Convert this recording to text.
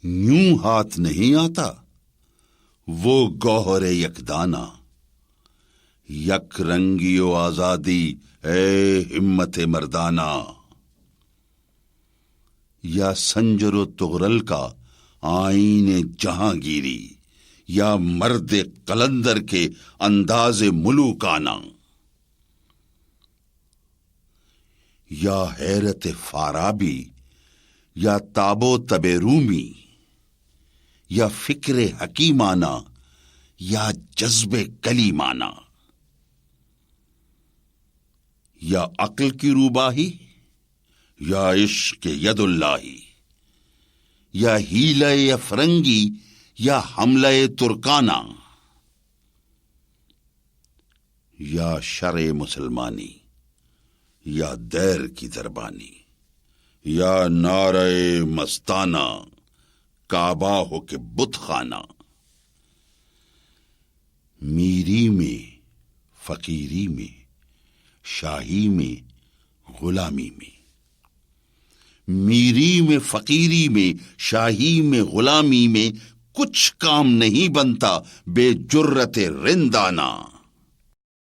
یوں ہاتھ نہیں آتا وہ گوہر یکدانا، یک رنگی و آزادی اے ہمت مردانہ، یا سنجر و تغرل کا آئین جہانگیری، یا مرد قلندر کے انداز ملوکانہ، یا حیرت فارابی، یا تاب و تب رومی، یا فکر حکیمانہ، یا جذب کلیمانہ، یا عقل کی روباہی، یا عشق ید اللہ، یا حیلہ افرنگی، یا حملہ ترکانہ، یا شرع مسلمانی، یا دیر کی دربانی، یا نعرہ مستانہ، کعبہ ہو کے بت خانہ، میری میں فقیری میں، شاہی میں غلامی میں، میری میں فقیری میں، شاہی میں غلامی میں، کچھ کام نہیں بنتا بے جرت رندانہ۔